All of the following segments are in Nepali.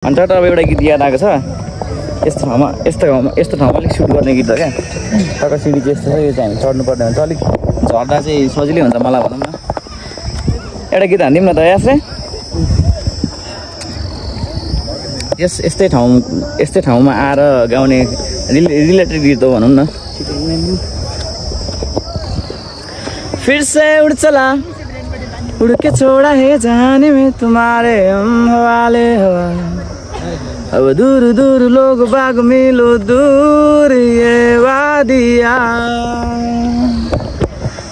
अन्त अब एउटा गीत याद आएको छ यस्तो ठाउँमा अलिक सुट गर्ने गीत हो क्या टक्क सिडी चाहिँ यस्तो छ यो चाहिँ हामी चढ्नु पर्ने हुन्छ अलिक झर्दा चाहिँ सजिलै हुन्छ मलाई भनौँ न एउटा गीत हान्दिउँ न त यासले यस्तै ठाउँमा आएर गाउने रिलेटेड गीत हो भनौँ न फिर से उड़ चला उड़ के छोड़ा है जाने में तुम्हारे हवाले हवा अब दूर दूर लोग बाग मिलो दूर ये वादिया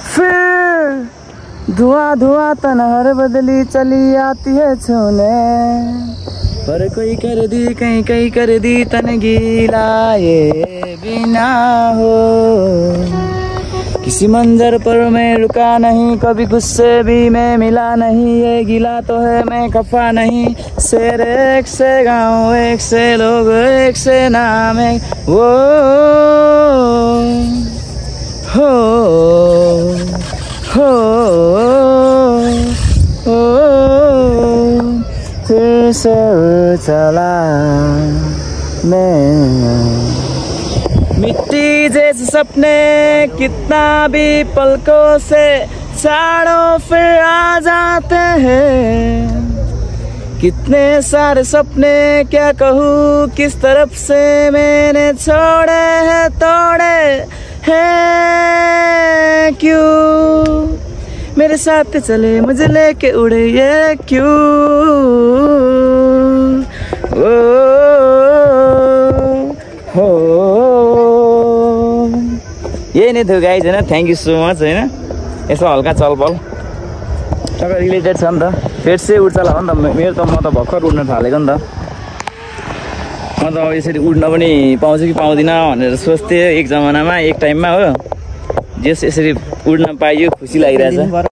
फिर धुआं धुआं तनहर बदली चली आती है छूने पर कोई कर दी कहीं कर दी तन गीला ये बिना हो किसी मंजर पर मैं रुका नहीं कभी गुस्से भी मैं मिला नहीं ये गिला तो है मैं खफा नहीं शेर एक से गाँव एक से लोग एक से नाम एक वो हो फिर से चला मैं मिट्टी जैसे सपने कितना भी पलकों से छाड़ो फिर आ जाते हैं कितने सारे सपने क्या कहूँ किस तरफ से मैंने छोड़े हैं तोड़े हैं क्यों मेरे साथ चले मुझे लेके उड़े ये क्यों हो यही नै थियो गाइज होइन थ्याङ्क यू सो मच होइन यसो हल्का चलपल टक्क रिलेटेड छ नि त फेरि चाहिँ उड्छ होला नि त मेरो त म त भर्खर उड्न थालेको नि त म त अब यसरी उड्न पनि पाउँछु कि पाउँदिनँ भनेर सोच्थेँ एक जमानामा एक टाइममा हो जस यसरी उड्न पाइयो खुसी लागिरहेछ